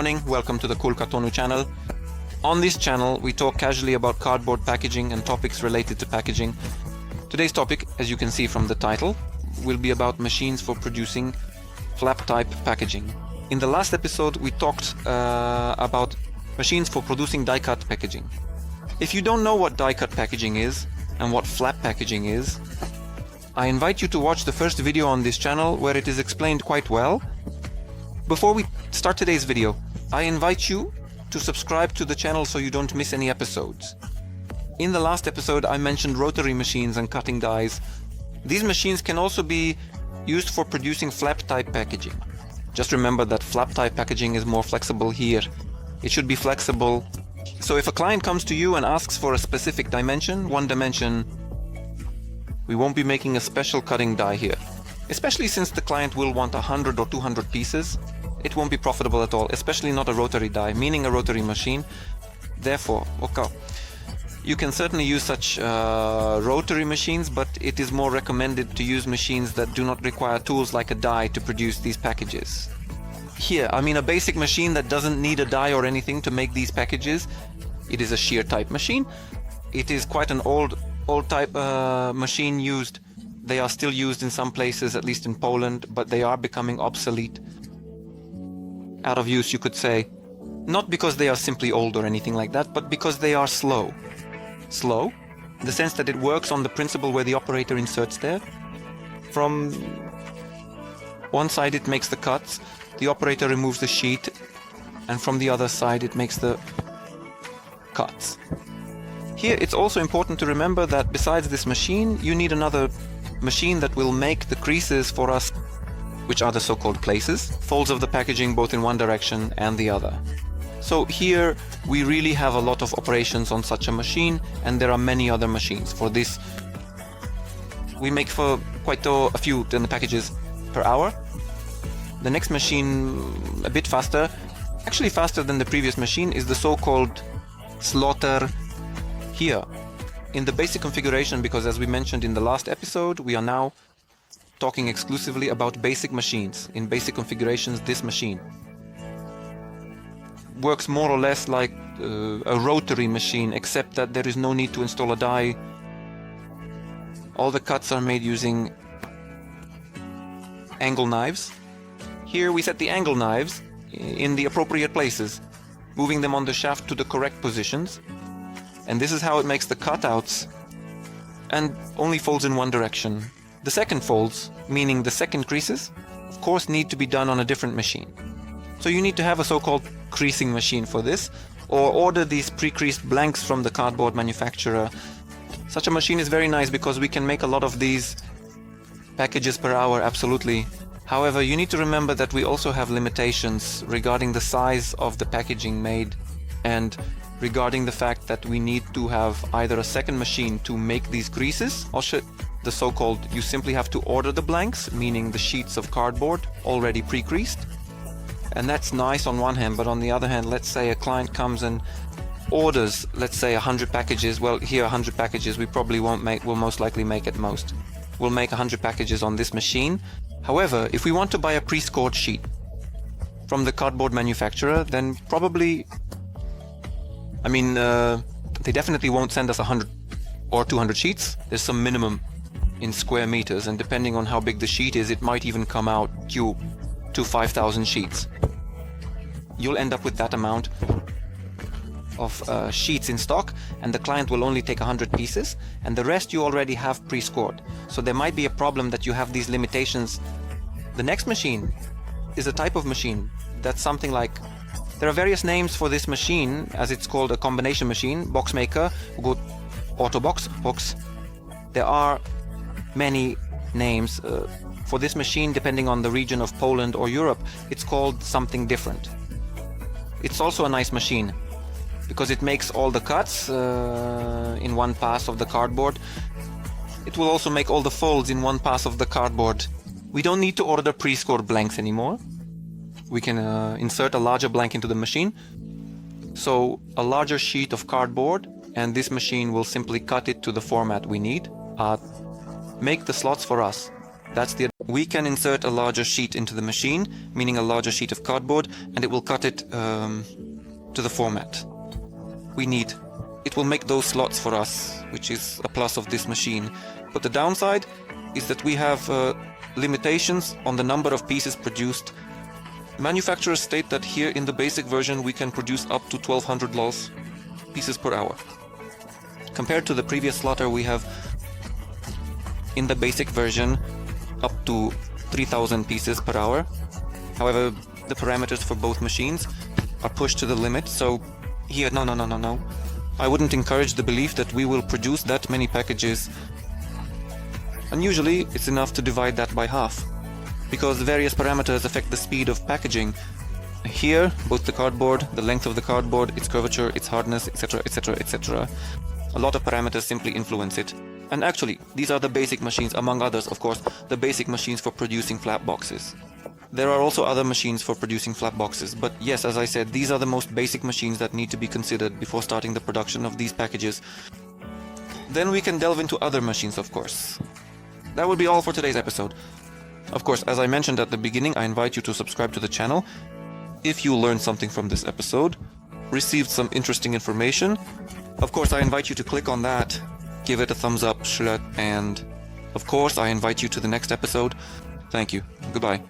morning, welcome to the Cool Cartonu channel. On this channel, we talk casually about cardboard packaging and topics related to packaging. Today's topic, as you can see from the title, will be about machines for producing flap-type packaging. In the last episode, we talked about machines for producing die-cut packaging. If you don't know what die-cut packaging is and what flap packaging is, I invite you to watch the first video on this channel where it is explained quite well. Before we start today's video, I invite you to subscribe to the channel so you don't miss any episodes. In the last episode, I mentioned rotary machines and cutting dies. These machines can also be used for producing flap-type packaging. Just remember that flap-type packaging is more flexible here. It should be flexible. So if a client comes to you and asks for a specific dimension, one dimension, we won't be making a special cutting die here. Especially since the client will want 100 or 200 pieces, it won't be profitable at all, especially not a rotary die, meaning a rotary machine. Therefore, okay, you can certainly use such rotary machines, but it is more recommended to use machines that do not require tools like a die to produce these packages. Here, I mean a basic machine that doesn't need a die or anything to make these packages. It is a shear type machine. It is quite an old type machine used. They are still used in some places, at least in Poland, but they are becoming obsolete. Out of use, you could say. Not because they are simply old or anything like that, but because they are slow. Slow, in the sense that it works on the principle where the operator inserts there. From one side it makes the cuts, the operator removes the sheet, and from the other side it makes the cuts. Here it's also important to remember that besides this machine, you need another machine that will make the creases for us, which are the so-called places, folds of the packaging both in one direction and the other. So here we really have a lot of operations on such a machine, and there are many other machines. For this, we make for quite a few packages per hour. The next machine, a bit faster, actually faster than the previous machine, is the so-called slaughter here. In the basic configuration, because as we mentioned in the last episode, we are now talking exclusively about basic machines. In basic configurations, this machine works more or less like a rotary machine, except that there is no need to install a die. All the cuts are made using angle knives. Here we set the angle knives in the appropriate places, moving them on the shaft to the correct positions. And this is how it makes the cutouts, and only folds in one direction. The second folds, meaning the second creases, of course need to be done on a different machine. So you need to have a so-called creasing machine for this, or order these pre-creased blanks from the cardboard manufacturer. Such a machine is very nice because we can make a lot of these packages per hour, absolutely. However, you need to remember that we also have limitations regarding the size of the packaging made, and regarding the fact that we need to have either a second machine to make these creases, or the so-called, you simply have to order the blanks, meaning the sheets of cardboard already pre-creased. And that's nice on one hand, but on the other hand, let's say a client comes and orders, let's say 100 packages. Well, here 100 packages we probably won't make, we'll most likely make at most. We'll make 100 packages on this machine. However, if we want to buy a pre-scored sheet from the cardboard manufacturer, then probably, they definitely won't send us 100 or 200 sheets. There's some minimum in square meters, and depending on how big the sheet is, it might even come out to 5,000 sheets. You'll end up with that amount of sheets in stock, and the client will only take 100 pieces, and the rest you already have pre-scored. So there might be a problem that you have these limitations. The next machine is a type of machine that's something like, there are various names for this machine, as it's called a combination machine, box maker, good auto box. There are many names for this machine depending on the region of Poland or Europe. It's called something different. It's also a nice machine because it makes all the cuts in one pass of the cardboard. It will also make all the folds in one pass of the cardboard. We don't need to order pre-scored blanks anymore. We can insert a larger blank into the machine. So a larger sheet of cardboard, and this machine will simply cut it to the format we need. Make the slots for us. That's the we can insert a larger sheet into the machine, meaning a larger sheet of cardboard, and it will cut it to the format we need. It will make those slots for us, which is a plus of this machine. But the downside is that we have limitations on the number of pieces produced. Manufacturers state that here in the basic version we can produce up to 1200 lols pieces per hour. Compared to the previous slaughter, we have in the basic version up to 3000 pieces per hour. However, the parameters for both machines are pushed to the limit, so here, no. I wouldn't encourage the belief that we will produce that many packages, and usually it's enough to divide that by half, because various parameters affect the speed of packaging. Here, both the cardboard, the length of the cardboard, its curvature, its hardness, etc, etc, etc. A lot of parameters simply influence it. And actually, these are the basic machines, among others, of course, the basic machines for producing flap boxes. There are also other machines for producing flap boxes, but yes, as I said, these are the most basic machines that need to be considered before starting the production of these packages. Then we can delve into other machines, of course. That would be all for today's episode. Of course, as I mentioned at the beginning, I invite you to subscribe to the channel. If you learned something from this episode, received some interesting information, of course I invite you to click on that, give it a thumbs up, and of course I invite you to the next episode. Thank you. Goodbye.